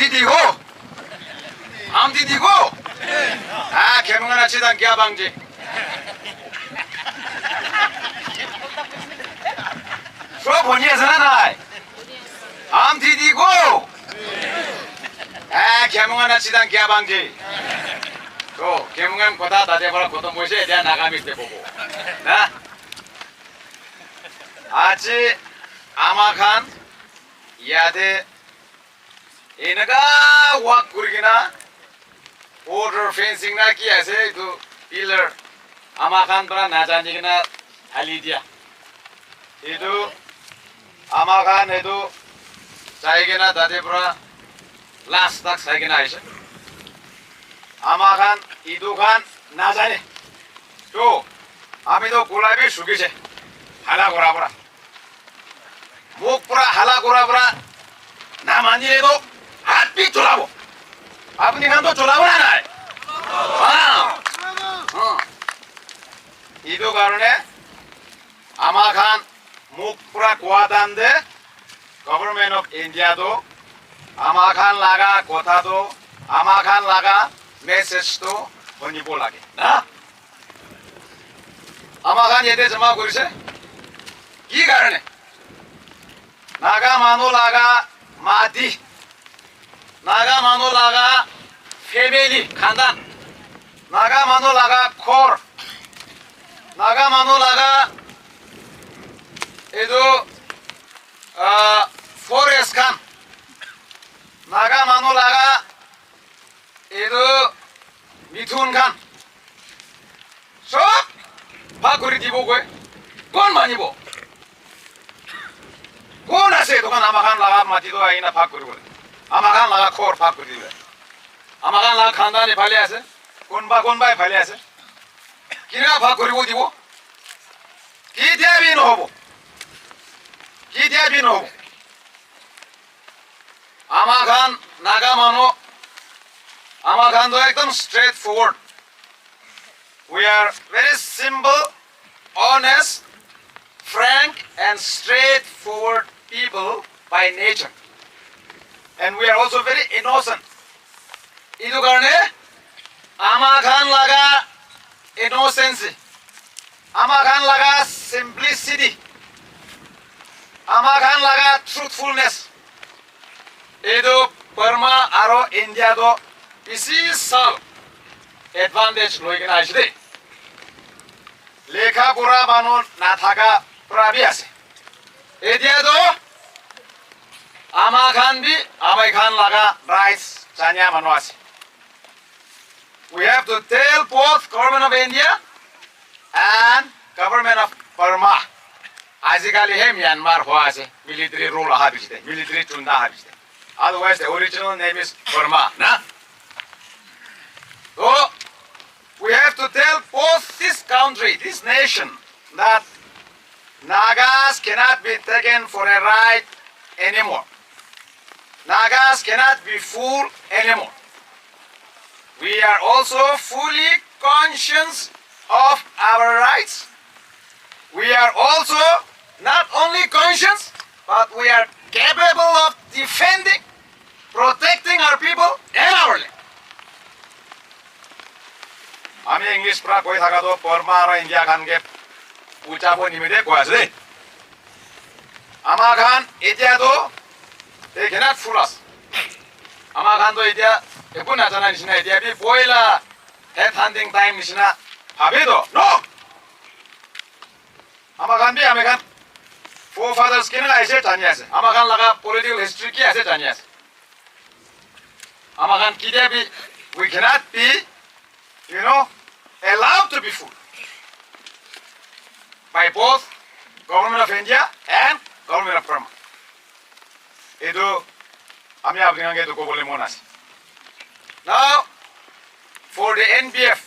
디디고 암 디디고 아 개몽하나 치단 기아방지 저 보니에서는 나이 암 디디고 아 개몽하나 치단 기아방지 또 개몽한 거다 다대봐라 고도 모시에 대한 나감이 때 보고 나 아치 아마칸 यादे इनका वाक कुरिगिना border fencing ना किया ऐसे तो pillar आमाखान परा ना जाने की ना हाली दिया ये तो आमाखान है तो चाहिए ना दादे परा last तक चाहिए ना ऐसे आमाखान इधु खान ना जाने तो आमी तो गुलाबी सुखी से हाला गोरा परा मुख पूरा हाला गोरा पूरा ना मानिए तो हाथ भी चलाओ अपनी खान तो चलाओ ना है हाँ इधर कारण आमा खान मुख पूरा कुआदान दे गवर्नमेंट ऑफ इंडिया तो आमा खान लगा कोथा तो आमा खान लगा मैसेज तो होनी बोला के ना आमा खान ये दे जमा करी से की कारण है नागा मानो लागा मादी नागा मानो लागा फैमिली खानदान नागा मानो लागा खोर नागा मानो लागा ये जो फॉरेस्ट खान नागा मानो लागा ये जो मिथुन खान सब भागुरी दिबो कोई कौन मानिबो कौन ऐसे तो kan amakan laga mati तो आई ना भाग करूँ amakan laga खोर भाग करूँ दिले amakan laga खानदान फाले ऐसे कौन बा फाले ऐसे किना भाग करूँ दिवो की दिया भी न हो amakan नागा मानो amakan तो एकदम straight forward we are very simple honest frank and straightforward people by nature and we are also very innocent इधर करने आमाखान लगा innocence आमाखान लगा simplicity आमाखान लगा truthfulness इधर बर्मा आरो इंडिया तो इसी साल advantage लोग ना इसे लेखा बुरा बानो ना थाका प्राबियास एदिया तो आमाखान भी आमाखान लगा rights जानिया मनवासी we have to tell both government of India and government of Burma आजिकाली है म्यांमार हुआ से military rule आ बिचते military चुनना आ बिचते otherwise the original name is Burma ना तो we have to tell both this country this nation that Nagas cannot be taken for a ride anymore. Nagas cannot be fooled anymore. We are also fully conscious of our rights. We are also not only conscious, but we are capable of defending, protecting our people and our land. आमी English प्रा कोई था का तो परमा और India Khan के उचापो निमित्ते कोई ऐसे आमाखान इतिया तो they cannot fool us आमाखान तो इतिया एक ना जाना निशिना इतिया भी बोइला head hunting time निशिना भाभी तो no आमाखान भी आमेखान forefathers के ना ऐसे जानिया से आमाखान लगा political history की ऐसे जानिया से आमाखान किधर भी we cannot be you know allowed to be fooled by both government of India and government of Burma. Itu kami abang itu kau boleh monas. Now for the NPF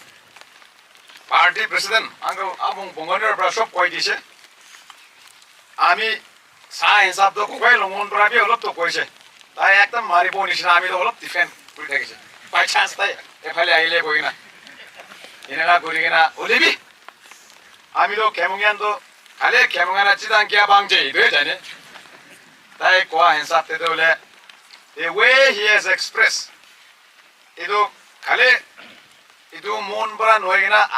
party president, angkau abang pengoner berasop kau di sini. Kami saya insaf tu kau longon berapi olop tu kau sini. Tapi ekdam mari pun isna kami tu olop defend kau lagi sini. By chance tay, ekali aile kau ina. Ini lah kau ina olibi. Kami tu kemungan tu kali kemungan aja dan kia bangje itu aja ni. Tapi kau insaf tu le the way he has expressed, itu kali itu mon bra noigina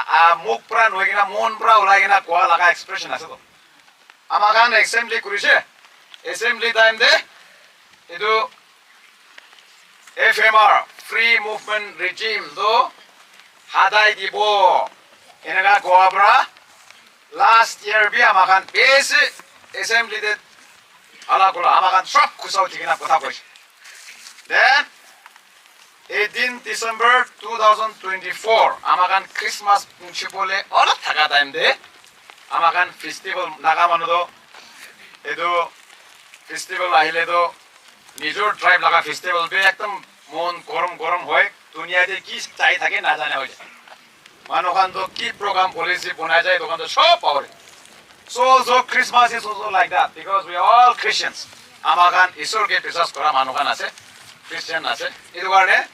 muk bra noigina mon bra ulagina koa laga expression ase to. Amakan assembly kurise, assembly time de itu FMR free movement regime do hadai dibo enaga koa bra last year bi amakan base assembly de ala kola amakan shop kusau tigina kotha kois. Then 18 December 2024 amakan Christmas punchipole ola thaga time de amakan festival naga manudo edo festival ahile do Nijor tribe laga festival be ekdom mon gorom hoy dunia de ki chai thake na jane hoy manukan to ki program policy bonai jay dokan to sob power. So Christmas is also like that because we are all Christians. Amakan isor ke biswas kora manukan ase Christian ase edu karone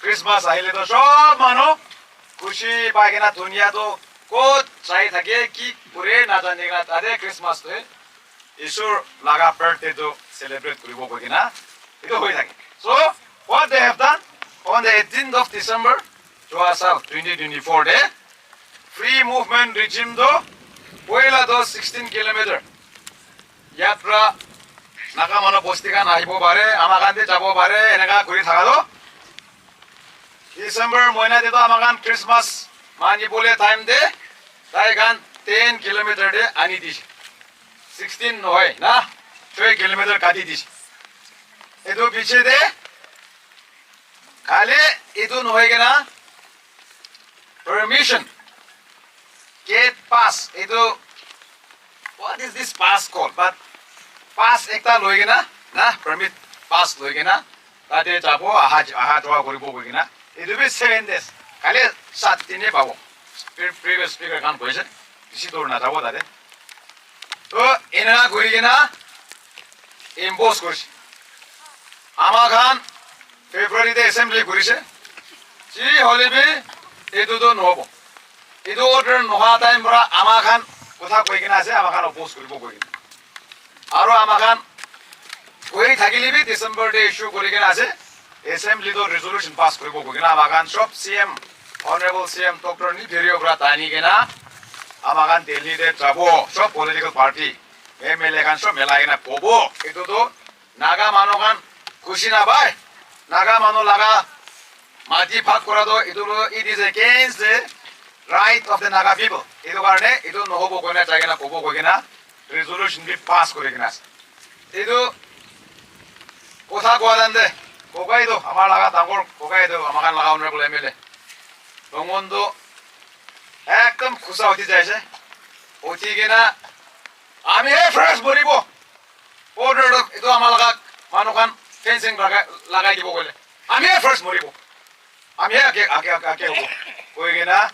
Christmas ahile to sob manu खुशी पाइकिन दुनिया तो को चाहिए थके कि पूरे ना जाने का तारे क्रिसमस तो ईश्वर लगा बर्थडे तो सेलिब्रेट करिबो बगिना इतो होई थके. So what they have done on the 18th of December 2024 day free movement regime do पहिला तो 16 किलोमीटर यात्रा नागामानो बस्तीका नाइबो बारे आमाकान्ते जाबो बारे एनेगा घुरी थागादो December महीना दे तो आमाकान क्रिसमस मानी बोले टाइम दे ताइगान 10 किलोमीटर दे आनी दिस 16 नहोय ना 12 किलोमीटर काटी दिस एदो पीछे दे खाली एदो नहोयगेना permission gate pass edo what is this pass called but pass ekta loigena na permit pass loigena tade jabo aha joa koribo boigena edo be 7 days kale 7 dine pabo previous speaker kan koise isi dor na jabo tade to ena gorigena impose korise ama khan February de assembly korise ji holibe edo do nobo edo order noha time bra amakan kotha koigena ase amakan oppose koribo koigena aro amakan koi thagilibi December day issue korigena ase assembly do resolution pass koribo koigena amakan sob CM honorable CM Dr. Nigerio bra tani gena amakan Delhi de jabo sob political party MLA kan sob melagena kobo edo do naga manokan khushi na bai naga mano laga mati bhag kora do it is against the right of the Naga people. Idu karone idu nohobo koina chagena kobo koigena resolution bi pass korigena. Idu kotha koadande kogai do amar laga tangor kogai do amakan laga honorable MLA. Dongondo ekdom khusa hoti jaise. Otigena ami he first boribo. Order do idu amar laga manukan fencing lagai dibo koile. Ami he first moribo. Ami he ake koigena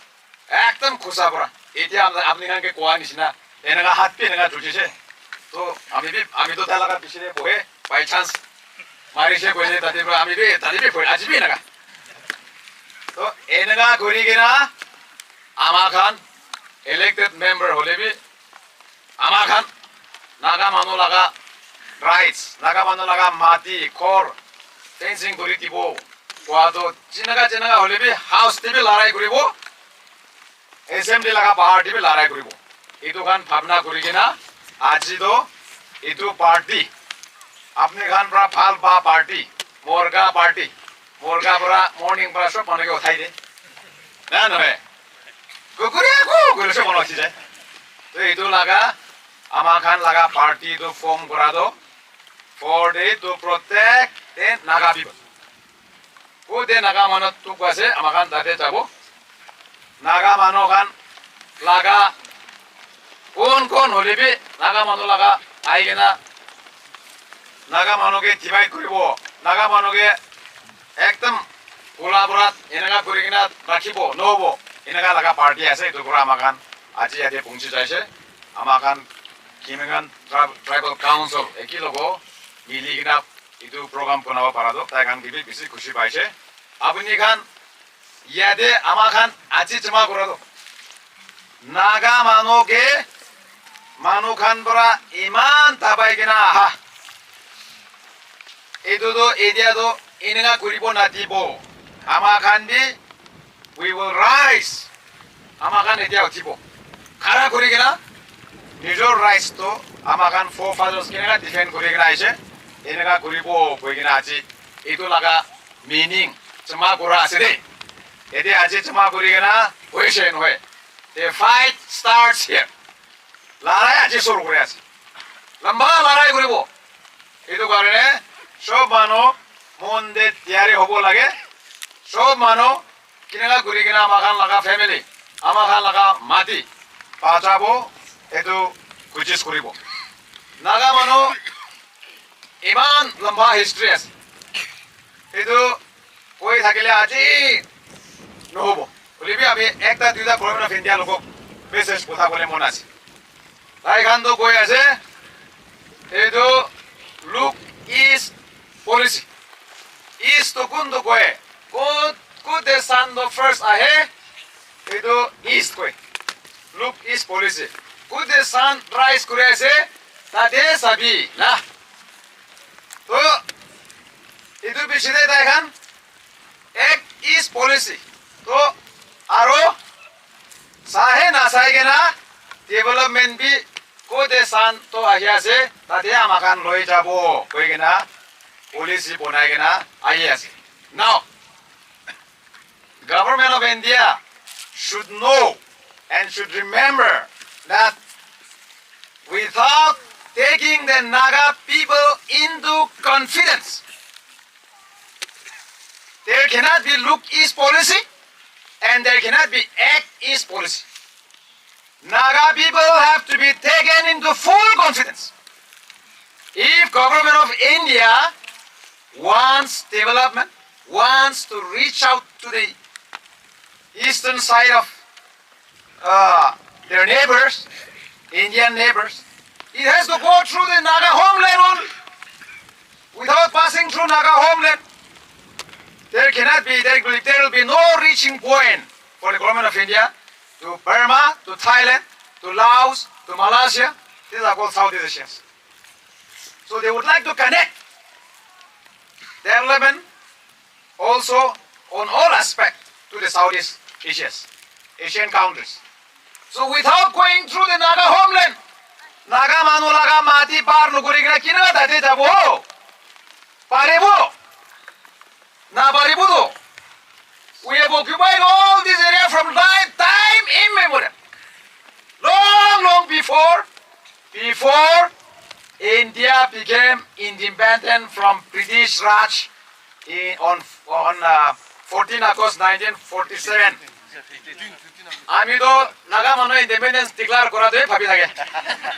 একদম খুশা পড়া এতিয়া আপনি কাকে কোয়া নিছিনা এনেকা হাত P এনেকা জুটিছে তো আমি তো তালাকা পিছনে বহে বাই চান্স মারিছে কইলে তাতে ফই আজিবি এনেকা তো এনেকা ঘুরি গিনা আমা খান ইলেক্টেড মেম্বার হলেবি আমা খান নাগা মানু লাগা রাইটস নাগা মানু লাগা মাটি খর ফেন্সিং করি দিব কোয়া তো চিনাগা হলেবি হাউস টিভি লড়াই করিব assembly laga party be larai koribo etu khan bhabna korigena aji do etu party apne khan pra phal ba party morga pra morning pra sob manage uthai de na nohe kukuria ko gole sob mano chije to etu laga ama khan laga party do form kora do for the to protect the naga people o de naga manot tu kase ama khan date jabo Naga मानो खान लागा कौन होले भी नागा मानो लागा आएगे ना नागा मानो के divide करिबो नागा मानो के एकदम बोला बरात इनका करिगे ना राखिबो नोबो इनका लागा पार्टी ऐसे तो पूरा आमाखान आज यादे पहुंची जाइसे आमाखान किमेगान ट्राइबल काउंसिल एकी लोगो मिलिगिना इदु प्रोग्राम बनावा पारादो ताइगान बिबि बिसि खुशी पाइसे आबुनि खान यादे आमाखान आची जमा करो नागा मानो के मानो खान बरा ईमान ताबाई के ना हा Edo area do inenga kuribo natibo. Amakan di we will rise. Amakan area utibo. Kara kurigena Nijor rise to amakan forefathers kinega defend kurigena aise. Inenga kuribo kurigena aji. Itu laga meaning. Cuma kura aside. Ede aji cuma kurigena question hoy. The fight starts here. Larai aji suru kure aji. Lamba larai kuribo. Itu karene sob mano monde tiare hobo lage. Sob mano kinega kurigena amakan laga family. Amakan laga mati. Pachabo itu kujis kuribo. Naga mano iman lamba history as. Itu koi thakile aji nohobo. Ulibi abi ekta duida Government of India logo message kotha bole mon ase. Tai khando koi ase. Itu look east policy. East to kundo koi. Good de sando first ahe. Itu east koi. Look east policy. Good de sun rise kure ase. Tade sabi lah. To itu bishide tai khan ek east policy. To aro sahe na sahe gena development bi kode san to ahia se tade amakan loi jabo koi gena policy bonai gena ahia se. Now Government of India should know and should remember that without taking the Naga people into confidence, there cannot be look east policy and there cannot be act east policy. Naga people have to be taken into full confidence. If Government of India wants development, wants to reach out to the eastern side of their neighbors, Indian neighbors, it has to go through the Naga homeland only. Without passing through Naga homeland, there will be no reaching point for the Government of India to Burma, to Thailand, to Laos, to Malaysia. These are called Southeast Asians. So they would like to connect development also on all aspects to the Southeast Asian countries. So without going through the Naga homeland, Naga manu laga mati par nugurigna kina date jabo. Paribo. Na paribudo. We have occupied all this area from time immemorial. Long before India became independent from British Raj on 14 August 1947. Amido Naga mano independence declare kora doy bhabi thake.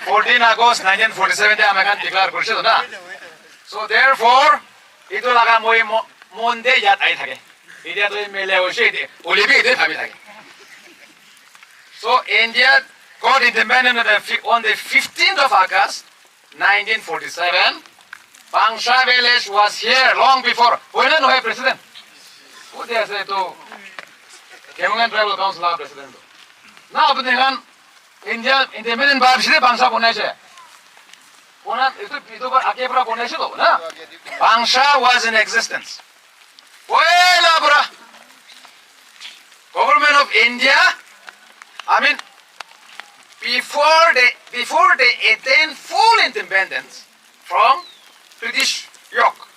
14 August 1947 te American declare koriche na. So therefore itu laga moi monde yat ai thake. India to mele hoise olibi de bhabi thake. So India got independent on the 15th of August 1947. Bangsha village was here long before. When no have president. Who they say to Kemungan Tribal Council of President. Now, India independent Babshide Bangsha Boneshe. Bangsha was in existence. Well, Government of India, I mean, before they attained full independence from British yoke,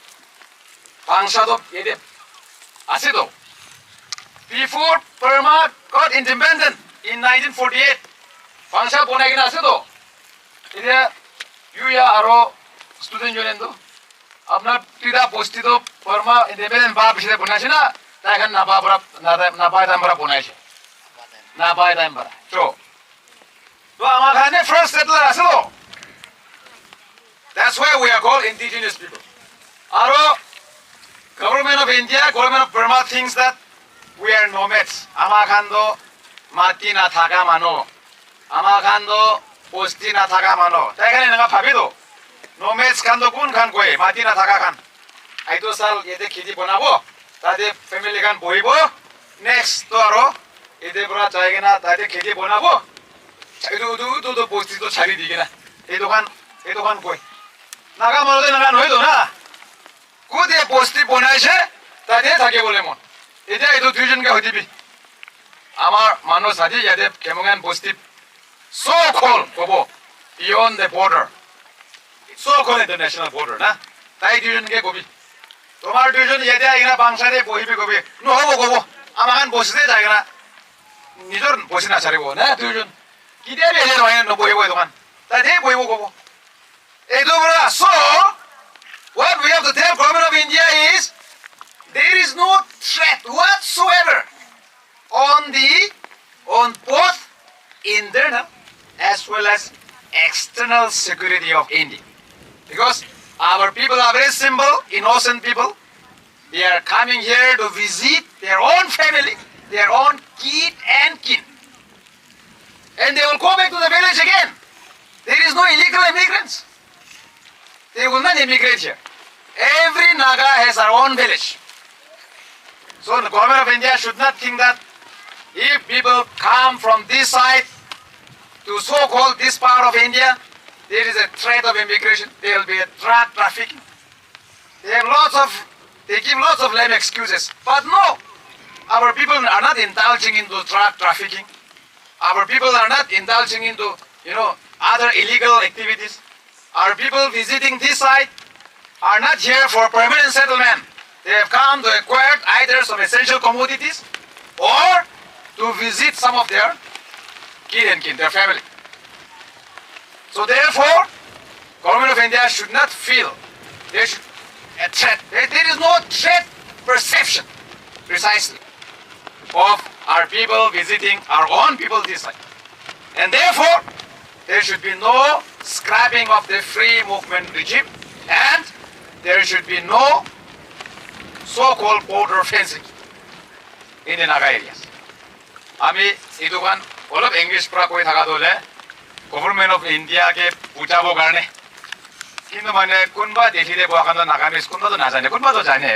Bangsha do yede asido. Before Burma got independent in 1948, Bangsha bonagina asido. Ide yuya aro student union do. Apna tida posti do Burma independent ba bishide bonashina. Taikhan nabai tambara bonashe. Nabai tambara. So, to amakhane first settler asido. That's why we are called indigenous people. Aro Government of India, Government of Burma thinks that we are nomads. Amakhando mati na thaga mano. Amakhando posti na thaga mano. Taikhan nga bhabido. Nomads khando kun khan koi mati na thaga khan. Aito sal yete khiti bonabo. Tade family khan bohibo. Next to aro ede pura chaigena tade khiti bonabo. Itu posti to chari digena. Edo khan koi. Naga mano de naga noido na. কুদে বস্তি বনাইছে তাতে থাকে বলে মন এটা এইটো দুইজনকে হইতিবি আমার মানুষ আজি ইয়াতে কেমন বস্তি so called কব beyond the border so called international border না তাই দুইজনকে কবি তোমার দুইজন ইয়াতে আইনা বাংসারে বহিবি কবি নহব কব আমাখান বসিতে যায় না নিজর বসি না ছাড়িব না দুইজন কিতে বেলে নহয় নবহিব দোকান তাতে বহিব কব এইটো বড় so what we have to tell government of India is there is no threat whatsoever on both internal as well as external security of India. Because our people are very simple, innocent people. They are coming here to visit their own family, their own kid and kin. And they will go back to the village again. There is no illegal immigrants. They will not immigrate here. Every Naga has our own village. So the government of India should not think that if people come from this side to so-called this part of India, there is a threat of immigration. There will be a drug trafficking. They give lots of lame excuses. But no, our people are not indulging into drug trafficking. Our people are not indulging into, other illegal activities. Our people visiting this side are not here for permanent settlement. They have come to acquire either some essential commodities or to visit some of their kin, their family. So therefore, government of India should not feel there should a threat. There is no threat perception, precisely, of our people visiting our own people this side. And therefore, there should be no scrapping of the free movement regime, and there should be no so-called border fencing in the Naga areas. আমি এই দোকান অলপ English পৰা কৈ থাকা দলে government of ইণ্ডিয়াকে বুজাব কাৰণে কিন্তু মানে কোনবা দেখিলে বহাকান্ত নাগামিজ কোনবাতো নাজানে কোনবাতো জানে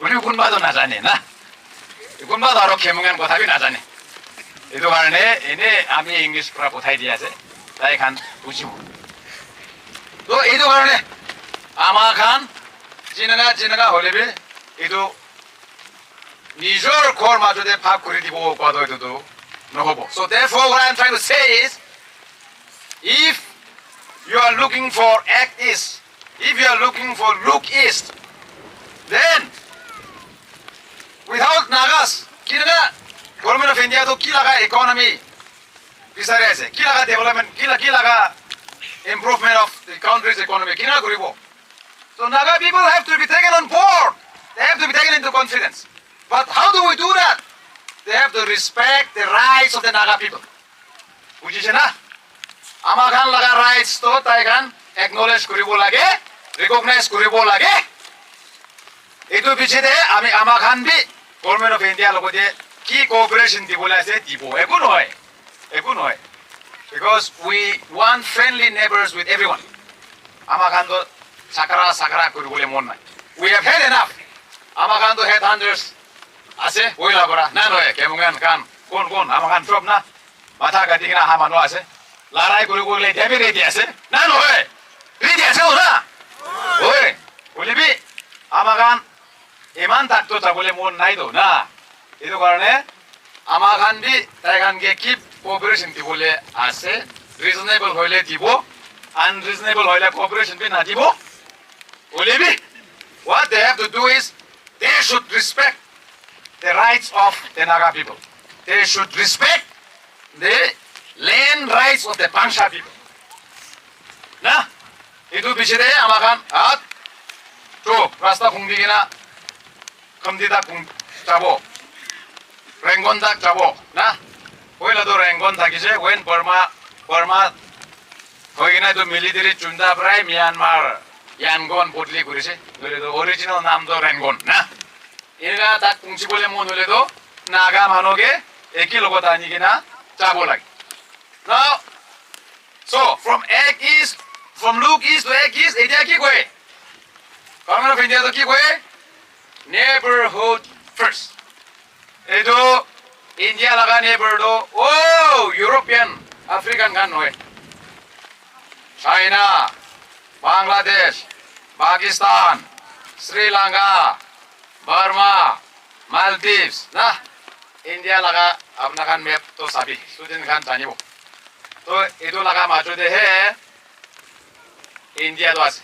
উনিও কোনবাতো নাজানে না কোনবাতো আৰু খেমুঙান কথাবি নাজানে এইটো কাৰণে এনে আমি ইংলিছ পৰা পঠাই দিয়া আছে তাই খান বুজিব তো এইটো কাৰণে আমাৰ খান জিনাগা হলেবি এইটো নিজৰ ঘৰ মাজতে ভাগ কৰি দিব কোৱাটো এইটোতো নহব so therefore what I am trying to say is if you are looking for act east if you are looking for look east then without Nagas কিনা government of India to কি লাগা economy বিচাৰি আছে কি লাগা development কি লাগা improvement of the country's economy কিনা কৰিব so Naga people have to be taken on board they have to be taken into confidence but how do we do that they have to respect the rights of the Naga people বুজিছে না আমাৰ খান লাগা rights তো তাই খান acknowledge কৰিব লাগে recognize কৰিব লাগে এইটো পিছতে আমি আমাৰ খান বি গভৰ্ণমেণ্ট অফ ইণ্ডিয়া লগতে কি কোঅপাৰেচন দিবলৈ আছে দিব একো নহয় because we want friendly neighbors with everyone আমাৰ খান তো sakara কৰিবলৈ মন নাই we have had enough আমাৰ খান তো head hunters আছে ওইলা কৰা না নহয় কেমুঙান খান কোন আমাৰ খান সব না মাথা কাটি কিনা আহা মানুহ আছে লৰাই কৰিবলৈ এতিয়া ৰেডি আছে না নহয় ৰেডি আছে না ঐ বলিবি আমাৰ খান ইমান তাকতো যাবলৈ মন নাই তো না এইটো কাৰণে আমাৰ খান বি তাই খানকে কি কোঅপাৰেচন দিবলৈ আছে ৰিজনেবল হইলে দিব আনৰিজনেবল হইলে কোঅপাৰেচন বি না দিব বলিবি what they have to do is they should respect the rights of the Naga people they should respect the land rights of the Pangsha people na itu bisire amakan at to rasta khungdigina khamdida khung jabo rengon dak jabo na oila do rengon thakise when Burma hoigina to military chunda prai Myanmar Yangon bodli korise bole do original naam do rengon na এরা তাক পুঞ্চি বলে মন হলে তো নাগা মানকে একই লগত আনি কিনা যাব লাগে now so from look east to act east এটা কি কয় government of India তো কি কয় neighborhood first এইটো ইন্ডিয়া লাগা নেইবাৰ তো ইউৰোপিয়ান আফ্ৰিকান গান নহয় China Bangladesh Pakistan Sri Lanka, Burma, Maldives, na India laga apna khan map to sabi student khan janibo. To edu laga majo de he India to ase.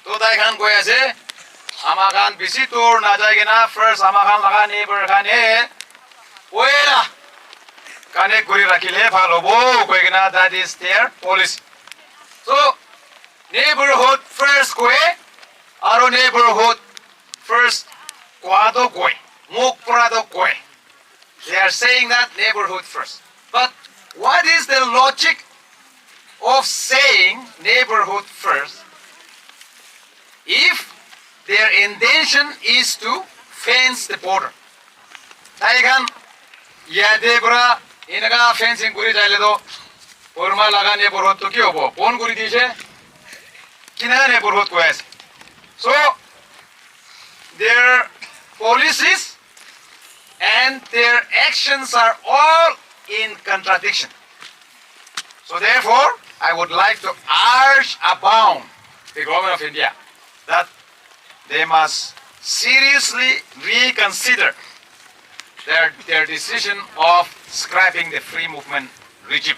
To dai khan koi ase ama khan bisi tour na jai na first ama khan laga neighbor khan he oela kane kuri rakhile bhal hobo koi na that is their policy. So neighborhood first koi aro neighborhood first kwado koi muk prado koi. They are saying that neighborhood first. But what is the logic of saying neighborhood first if their intention is to fence the border? Taigan Yadebra inaga fencing kuri jale do Burma laga neighborhood to kyo bo kon kuri dise kina neighborhood ko aise. So their policies and their actions are all in contradiction. So therefore, I would like to urge upon the government of India that they must seriously reconsider their decision of scrapping the free movement regime.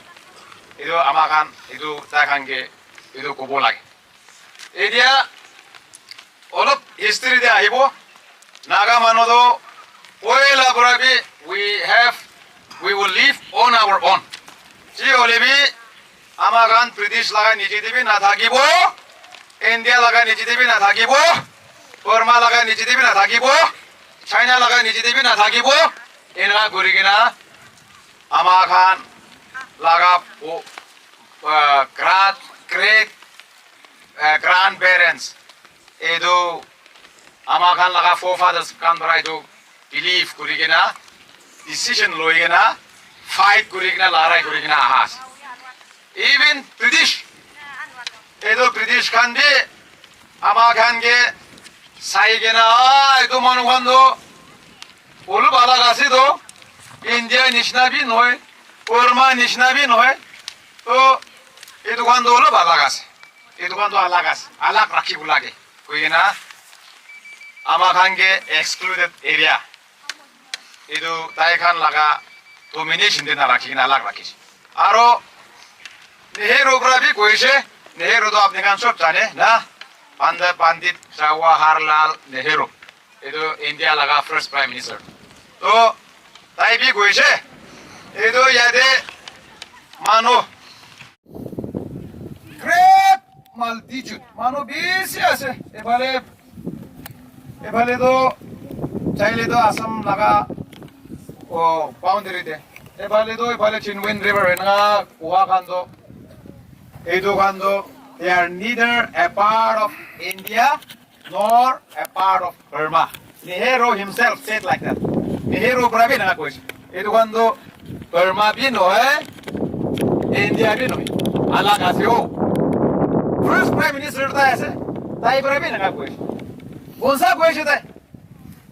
Idu amakan, idu takange, idu kubo lagi. India, all of history de aibo, naga manodo, oela brabi, we will live on our own. Ji olibi, amakan British laga nijitibi na thakibo, India laga nijitibi na thakibo, Burma laga nijitibi na thakibo, China laga nijitibi na thakibo, ina gurigina amakan laga great grandparents edu amakan laga forefathers kan brai do believe kurigina decision loigina fight kurigina larai kurigina ahas. Even British edu British kan bi amakan ge saigena edu manukhando olu bala gasi do India nishna bi noy Burma nishna bi noy to edu khando olu bala gasi edu khando alagas alag rakhi bulage kuigina amakan ge excluded area edu taikan laga domination de na rakhi na alag rakhi aro Nehru brabi koise Nehru to apne kan sob jane na Pandit Jawaharlal Nehru edu India laga first prime minister to tai bi koise edu yade mano great multitude mano bisi ase ebale do chaile do Assam laga o boundary de ebale Chinwin river na kuha kando edu kando they are neither a part of India nor a part of Burma. Nehru himself said like that. Nehru brabi na koise edu kando Burma bi no hai India bi no alag ase ho first prime minister ta ase tai brabi na koise bonsa koise tai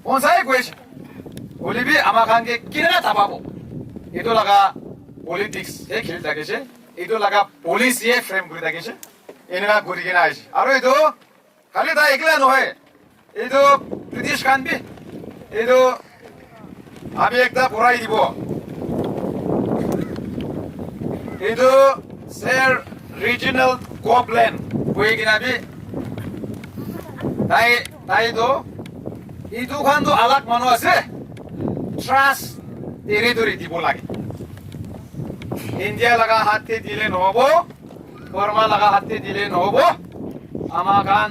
bonsa koise olibi amakan ge kinana tababo edu laga politics e khel takese edu laga police ye frame kuri takese enga guri gina ase aro edu khali ta ekla no hai edu British kan bi edu abi ekta purai dibo edu ser regional co-plan koi gina bi tai do edu kan do alag mano ase trust territory dibo lage India laga hatte dile no hobo Burma laga hatte dile no hobo amakan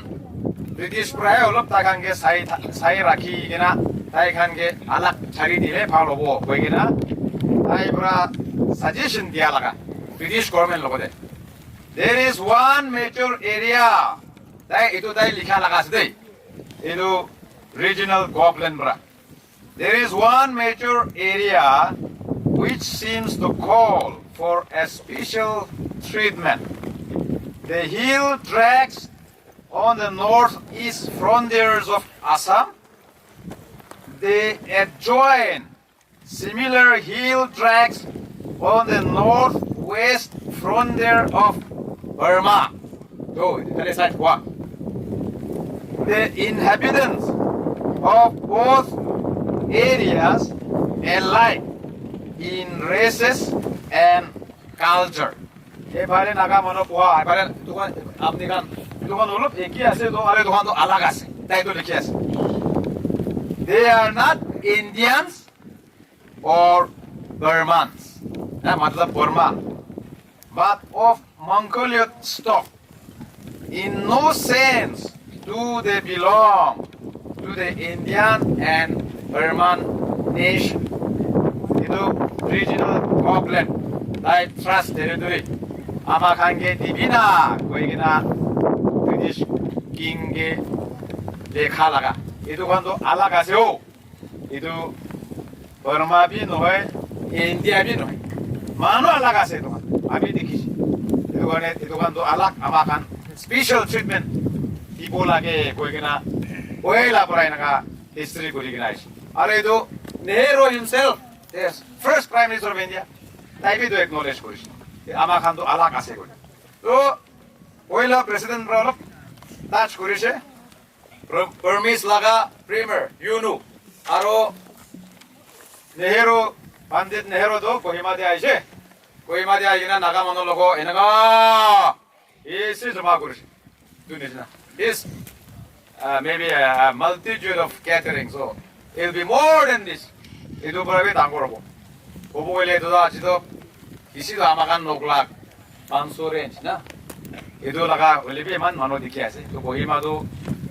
British pray olop takange sai rakhi gina tai khange alag chari dile phal hobo koi gina tai pura suggestion dia laga British government logode there is one major area tai etu tai likha laga ase etu regional co-plan bra. There is one major area which seems to call for a special treatment. The hill tracks on the northeast frontiers of Assam. They adjoin similar hill tracks on the northwest frontier of Burma. So, that is like what? the inhabitants of both areas alike in races and culture. এবারে নাগা মানুহ পোৱা এবাৰে দোকান আপনি কান দোকান অলপ একি আছে তো আরে দোকান তো আলাগ আছে তাই তো লিখি আছে they are not Indians or Burmans না मतलब Burma but of Mongolian stock. In no sense do they belong to the Indian and Burman nation. Itu regional problem. Like trust territory. Ama kange dibina koi gina British king ge dekha laga. Itu kan to alag ase ho. Itu Burma bhi noy, India bhi noy. Mano alag ase to. Abi dekhishi. Itu kan to alag ama kan special treatment. People lage koi gina oila parai naga history kori gina ise. Are itu Nehru himself, yes, first Prime Minister of India. তাই B তো acknowledge কৰিছে আমাৰ খান তো আলাক আছে কৰি তো ওইলা president অলপ touch কৰিছে পাৰমিস লাগা প্ৰিমিয়াৰ ইউনু আৰু নেহেৰু পণ্ডিত নেহেৰু তো কহিমাতে আইছে কহিমাতে আইনা নাগা মানুহ লগ এনেকা এসে জমা কৰিছে দুই নিচিনা is maybe a multitude of gathering so it will be more than this itu berarti ডাঙৰ হ'ব Obo ile to aji to isi to amakan noklak 500 range na itu laga olibi man mano dikhi ase to kohima to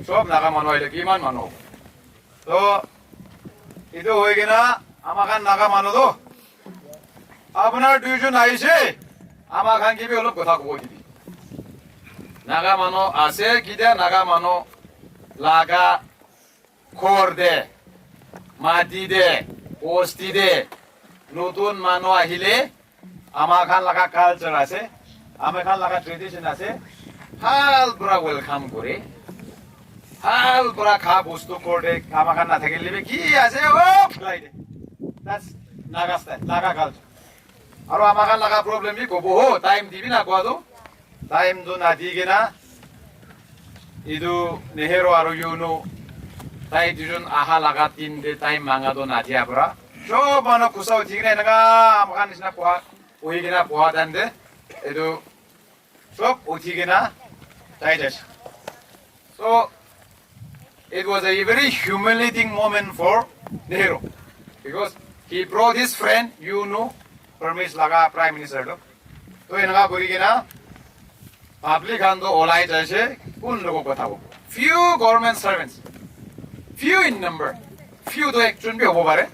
sob naga mano ile ki man mano to itu hoi gina amakan naga mano to apnar duijon aise amakan ki bi olop kotha kobo dibi naga mano ase kide naga mano laga khor de mati de posti de নতুন মানুহ আহিলে আমাৰ খান লাগা culture আছে আমাৰ খান লাগা tradition আছে হাল পুৰা ওয়েলকাম কৰে হাল পুৰা খা বস্তু কৰে আমাৰ খান নাথাকিলে কি আছে ও ফ্লাই দে that's Naga style Naga culture আৰু আমাৰ খান লাগা প্ৰবলেম বি কব হো টাইম দিবি না কোৱাটো টাইম দো না দিগে না ইদু নেহেৰু আৰু ইউনো তাই দুজন আহা লাগা তিন দে টাইম মাঙা দো না দিয়া পৰা So mano kusau tigre naga makan isna poha uhigina poha dande edu so utigina digest. So it was a very humiliating moment for Nehru because he brought his friend you know Permis laga prime minister do. So enaga kurigina public ando olai jaise kun logo kotha ho. Few government servants, few in number, few to ekjon bhi hobo pare.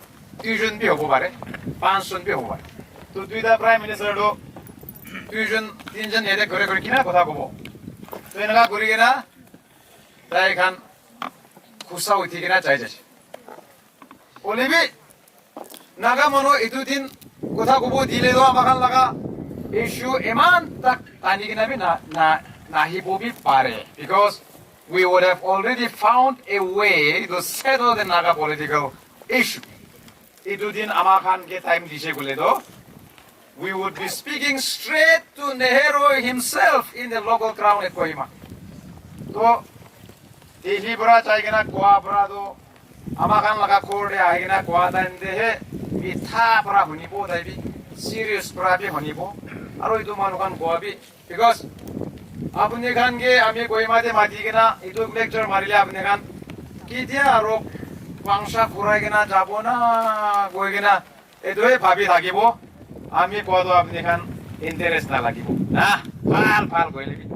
Tuition भी होबो बारे 500 भी होबो बारे तो दुईटा prime minister दो tuition তিনজন এতে ঘরে ঘরে কিনা কথা কব তো এনেকা করি কিনা তাই খান খুসা উঠি কিনা চাই যাচ্ছে বলিবি নাগা মনো এতু দিন কথা কব দিলে তো আমাখান লাগা ইস্যু ইমান তাক টানি কিনা বি নাহিববি পারে because we would have already found a way to settle the Naga political issue. Itu din amakan ke time dise gule do we would be speaking straight to Nehru himself in the local crown at Kohima to Delhi bra chaigena Goa bra do amakan laga khorde aigena Goa dan de he mitha bra hunibo dai bi serious bra bi hunibo aro itu manukan Goa bi because apne khan ge ami Kohima de mati gena itu lecture marile apne khan ki dia aro বাংশা ফুরাই কিনা যাব না গৈ কিনা এইটোৱে ভাবি থাকিব আমি কোৱাটো আপুনি খান ইন্টাৰেষ্ট নালাগিব না ভাল ভাল গলিবি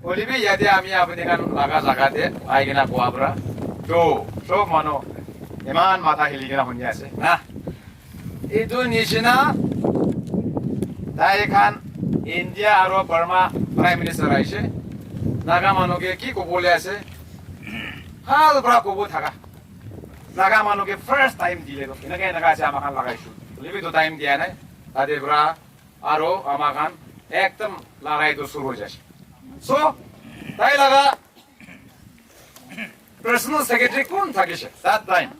গলিবি ইয়াতে আমি আপুনি খান লাগা জাগাতে আই কিনা কোৱা পৰা তো সব মানুহ ইমান মাথা হিলি কিনা শুনি আছে না এইটো নিচিনা তাই খান ইণ্ডিয়া আৰু বাৰ্মা প্ৰাইম মিনিষ্টাৰ আহিছে নাগা মানুহকে কি ক'বলৈ আছে ভাল পৰা ক'ব থাকা Naga manu ke first time dile do ina ke naga se amakan lagaisu libi to time dia nai tade bra aro amakan ekdam lagai do shuru ho jaise so tai laga personal secretary kon thakise that time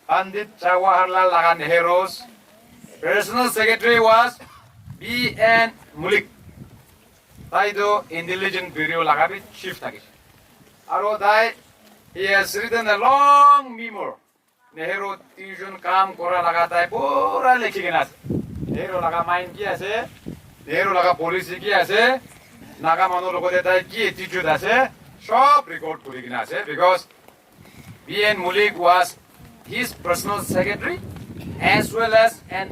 Pandit Jawaharlal Laga Nehru's personal secretary was B.N. Mulik tai do intelligence bureau laga bi chief thakise aro dai he has written a long memo Nehru tuition kam kora laga tai pura likhi kena ase Nehru laga mind ki ase Nehru laga policy ki ase naga manu logode tai ki attitude ase sob record kori kena ase because B.N. Mulik was his personal secretary as well as an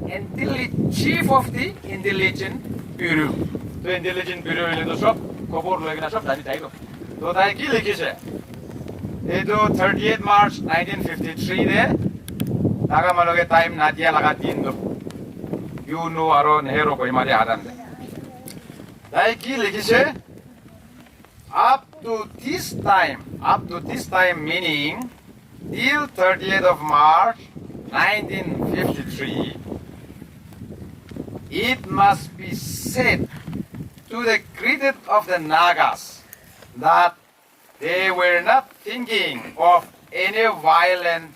chief of the intelligence bureau to intelligence bureau le to sob khobor loi kena sob jani thai lo to tai ki likhise eto 30th March 1953 de naga maloge time nadia laga din do you know aro Nehru ko imade adan de dai ki likhise up to this time meaning till 30th of March 1953 it must be said to the credit of the Nagas that they were not thinking of any violent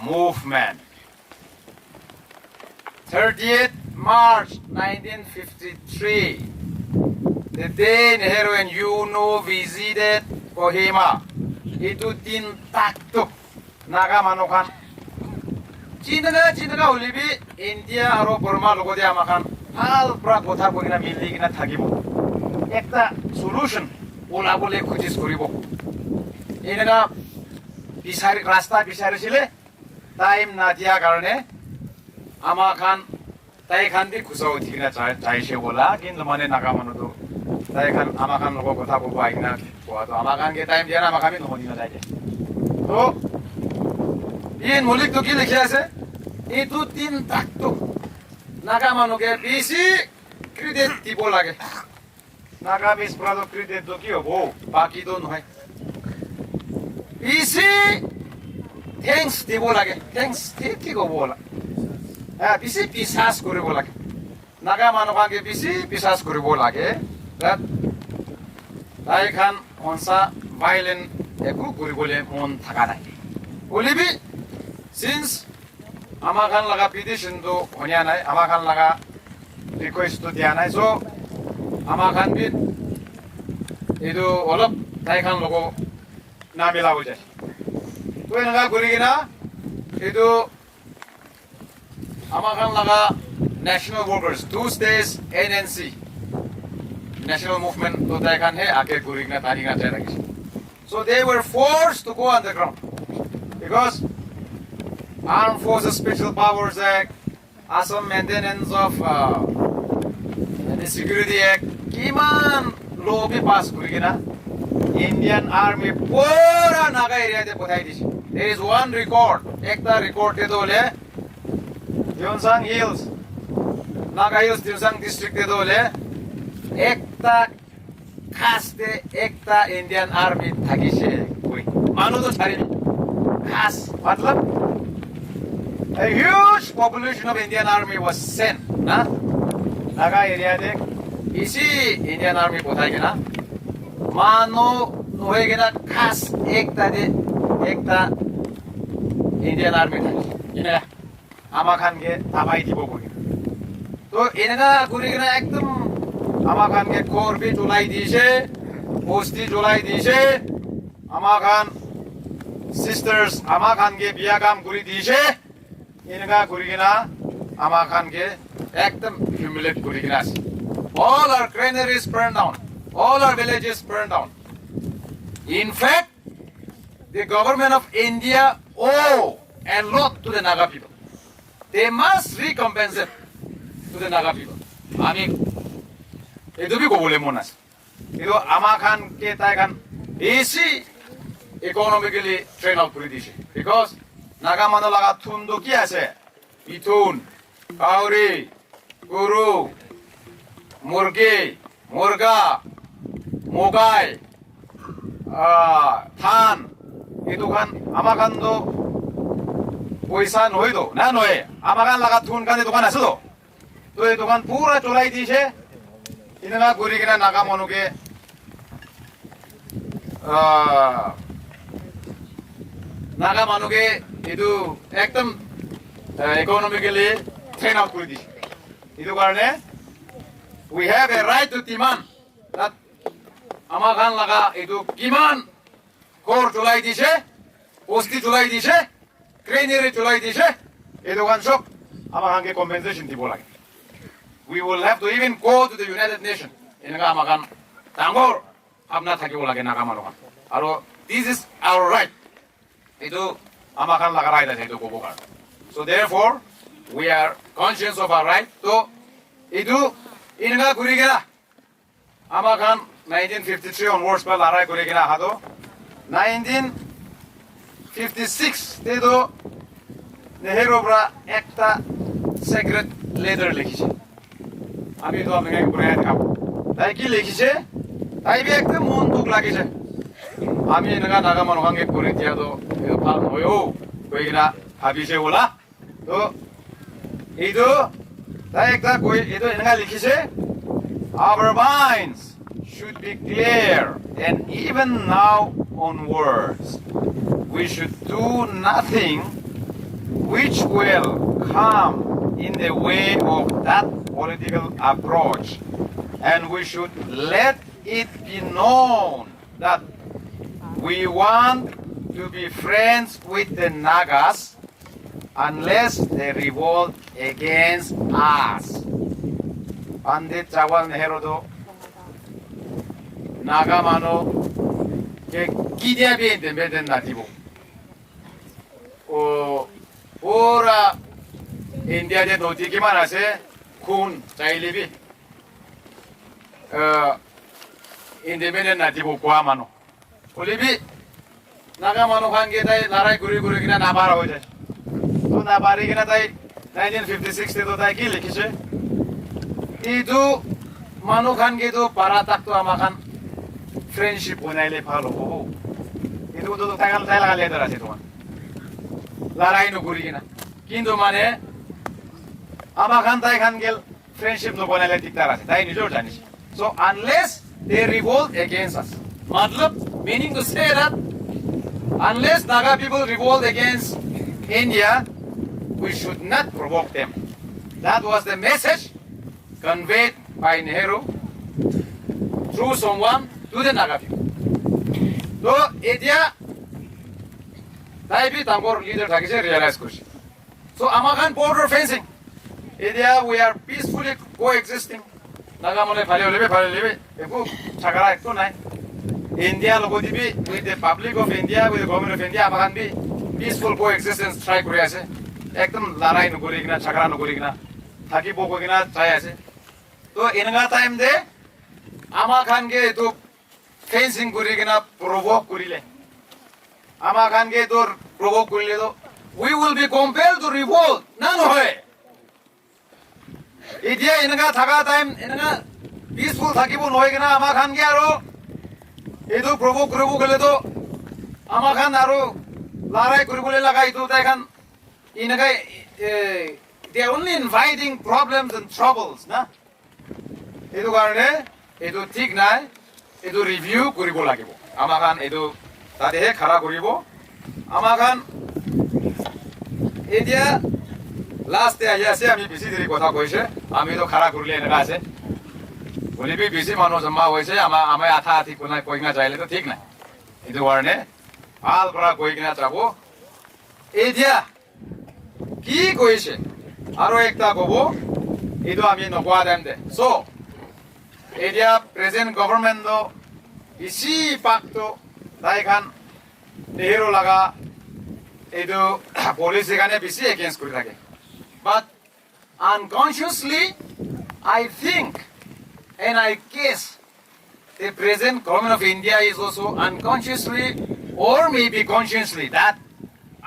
movement. 30th March 1953, the day Nehru and UNO visited Kohima, itu tin taktuk naga manukan. Cinta ulibi India aro Burma logo dia makan hal pra kotha kogina milli gina thagibo. Ekta solution ola bole khojis koribo. Enega bisari rasta bisari chile time na dia karone amakan tai khan di khusau thigina chaise bola kintu mane naga manu to tai khan amakan logo kotha ko baigna ko to amakan ke time dia na amakami no dina jaide to B.N. Mulik to ki likhe ase itu tin takto naga manu ke bisi credit dibo lage naga bis prado credit to ki hobo baki to nohai bisi thanks dibo lage thanks ki ko bola bisi bisas koribo lage naga manu kan ke bisi bisas koribo lage that tai khan onsa violent eku koribole mon thaka nai olibi since amakan laga petition to honya nai amakan laga request to dia nai so amakan bin itu olop tai khan logo na mila ho jai to enaga gurigina itu amakan laga national workers two states NNC national movement to tai khan he ake gurigna tarina jai ragi so they were forced to go underground because Armed Forces Special Powers Act, Assam Maintenance of the Security Act, kiman law be pass kurigina Indian Army pura naga area de pothai dise. There is one record, ekta record de dole Yeonsang Hills, Naga Hills Yeonsang district de dole ekta khas de ekta Indian Army thagise koi manu to chari khas matlab a huge population of Indian Army was sent na naga area de isi Indian Army pothai gena mano nohe gena khas ekta Indian Army thaki ina amakan ge tabai dibo koi to enega guri gena ekdam amakan ge kor bi julai dise posti julai dise amakan sisters amakan ge biya kam guri dise enega guri gena amakan ge ekdam humiliate guri gena all our granaries burned down all our villages burned down in fact the government of India owe a lot to the Naga people they must recompensate to the Naga people ami edu bi ko bole monas edo amakan ke tai kan easy economically train out kori dise because Naga manu laga thundo ki ase bithun kauri guru murgi murga mogai than edu kan amakan do poisa noy do na noy amakan laga thun kan edu kan ase do to edu kan pura cholai dise inana guri gina naga manu ke naga manu ke edu ekdam economically train out kori dise edu karone we have a right to demand that amakan laga edu kiman ঘৰ জ্বলাই দিছে, বস্তি জ্বলাই দিছে, ক্ৰেনেৰে জ্বলাই দিছে, এই দোকান চব আমাক আনকে কম্পেনসেশন দিব লাগে। We will have to even go to the United Nations. এনেকা আমাক ডাঙৰ ভাৱনা থাকিব লাগে নাগা মানুহৰ। আৰু this is our right. এইটো আমাক লগা ৰাইট আছে এইটো ক'ব কাৰণে। So therefore we are conscious of our right. তো এইটো এনেকা কৰি কিনা আমাক 1953 onwards পৰা লৰাই কৰি কিনা আহাতো 1956 তেতো নেহেৰুৰ পৰা একটা সিক্ৰেট লেটাৰ লিখিছে। আমি তো আপনাকে পড়াই দেখাব। তাই কি লিখিছে? তাই বি একদম মন দুঃখ লাগিছে। আমি এনেকা নাগা মানুহকে কৰি দিয়া তো ভাল নহয়ও কৈ কিনা ভাবিছে ওলা। তো এইটো তাই একটা কৈ এইটো এনেকা লিখিছে, our minds should be clear and even now onwards we should do nothing which will come in the way of that political approach, and we should let it be known that we want to be friends with the Nagas unless they revolt against us. Pandit Jawaharlal Nehru do Naga mano ke kidia bi independent nativo. Ora India de noti gimana sih kun cair lebih independent nativo kuah mano. Lebih naga mano kan kita larai guri kita nabara aja. तो नाबारी के ना ताई 1956 ते तो ताई की लिखी से itu manu kan gitu para tak tu amakan friendship bunai le palo oh itu tuh tangan saya lagi lihat rasa tuan larai nuguri kina kintu mane amakan tai kan gel friendship nu bunai le dikta rasa tai ni jor janis so unless they revolt against us matlab meaning to say that unless Naga people revolt against India we should not provoke them. That was the message conveyed by Nehru through someone to the Naga people. So, India, Taibi Tangor leader Thakise realized kushi. So, Amakan border fencing. India, we are peacefully coexisting. Naga mole phale lebe. Eku chakara ekto nai. India logo dibi with the public of India, with the government of India, Amakan bi peaceful coexistence try kuri ase. एकदम लड़ाई नगरी किना झगड़ा नगरी किना थाकी Boko किना चाहे ऐसे तो इनका टाइम दे आमा खान के तो फेंसिंग करी किना प्रोवोक करी ले आमा खान के तो प्रोवोक करी ले तो we will be compelled to revolt ना होए इधर इनका थका टाइम इनका peaceful थाकी बो नोए किना आमा खान के आरो ये तो प्रोवोक कर ले तो आमा खान आरो लड़ाई करी बोले लगा इतो ताई Khan they are only inviting problems and troubles, na? Itu karena itu ঠিক নাই, itu review কৰিব লাগিব। আমাkan itu তাদেহে খাৰা কৰিব। আমাkan এতিয়া লাষ্টে আহি আছে আমি বেছি দেৰি কথা কৈছে, আমি তো খাৰা কৰিলে এনেকা আছে। বলিবি বেছি মানুহ জমা হৈছে, আমি আঠা আঠি কোনাই কৈ কিনা যাইলে তো ঠিক নাই। itu কাৰণে ভাল পৰা কৈ কিনা যাব। এতিয়া কি কৈছে আৰু একটা কব এইটো আমি নকোৱা দেম দে সো এতিয়া প্ৰেজেন্ট গভৰ্ণমেন্ট ইসি পাক্টো তাইখান নেহেৰু লাগা এইটো পলিসি কাৰণে বেছি এগেইনষ্ট কৰি থাকে বাট unconsciously I think and I guess the present government of India is also unconsciously or maybe consciously that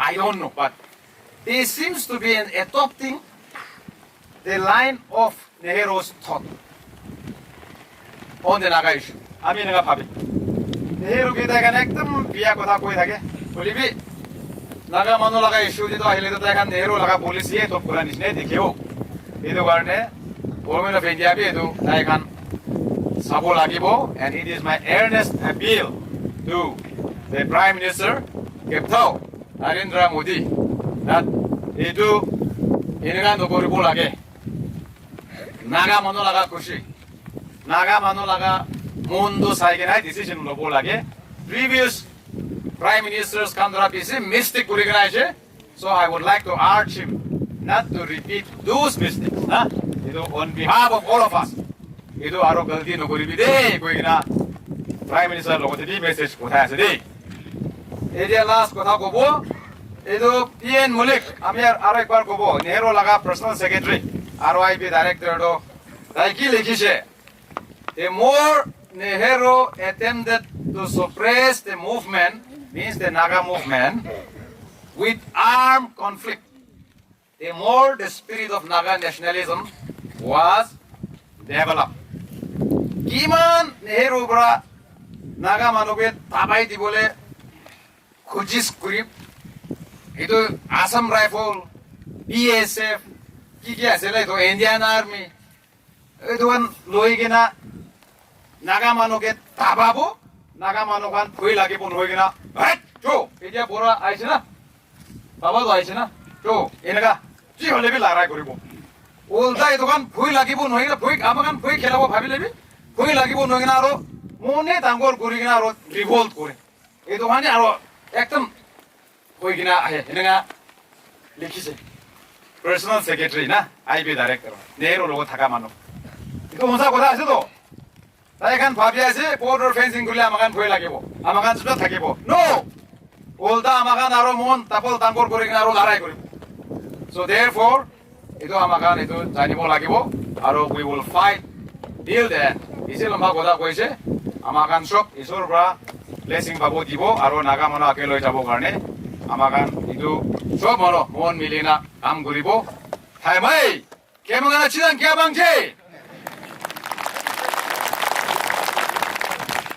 I don't know but they seems to be adopting the line of Nehru's thought on the Naga issue. আমি এনেকা ভাবি নেহেৰু কেইটা এখানে একদম বিয়া কথা কৈ থাকে বলিবি নাগা মানুহ লগা ইস্যু যেটো আহিলে তো এখন নেহেৰু লগা পলিচিয়ে টপ কৰা নিচিনাই দেখিও এইটো কাৰণে গভৰ্ণমেণ্ট অফ ইণ্ডিয়া বি এইটো এখন চাব লাগিব and it is my earnest appeal to the Prime Minister Captain Narendra Modi that itu এনেকা নকৰিব লাগে নাগা মানুহ লগা খুশি নাগা মানুহ লগা মনটো চাই কিনে ডিসিশন ল'ব লাগে previous Prime Minister's Kandra PC mistake kuriganaiche. So I would like to urge him not to repeat those mistakes. Na? Ito on behalf of all of us. Ito aro galti no kuri bide koi na Prime Minister logo di message kotha ase di. Area last kotha kobo. Ito PN Mulik ami aro ekbar kobo. Nehru laga personal secretary RYP director do daiki likise. The more Nehru attempted to suppress the movement, means the Naga movement, with armed conflict, the more the spirit of Naga nationalism was developed. Kiman Nehru bra Naga manuke tabai di bole khujis kurip itu Assam Rifle, BSF, ki asile itu Indian Army, itu kan loi kena Naga manuke tababo, Naga manukan pui lagi pun hoi kena, jo, ini pura aise na, tababo aise na, jo, ini ka, ji hole bi larai kuribo. Ulta itu kan pui lagi pun hoi kena, pui apa kan pui kelabo bhabi lebi, pui lagi pun hoi kena aro, mone tangor kuri kena aro revolt kuri. Itu kan aro ekdom hoi kena ahe, ini ka likise. Personal secretary na, IB director, Nehru logo thaka manu. Itu masa kota ase to. তাই এখন ভাবি আছে border fencing করলে আমাকান ভয় লাগিব আমাকান সুটা থাকিব নো উল্টা আমাকান আরো মন তাপল তাঙ্গর করে কিনা আরো লড়াই কৰিব সো देयरफॉर এটো আমাকান এটো জানিব লাগিব আৰু উই উইল ফাইট ডিল দ্যাট ইসে লম্বা কথা কৈছে আমাকান সব ঈশ্বৰ পৰা ব্লেসিং পাব দিব আৰু নাগা মন আকে লৈ যাব কাৰণে আমাকান এটো সব মন মিলিনা কাম কৰিব থাই ভাই কেমন আছেন কে বাংছে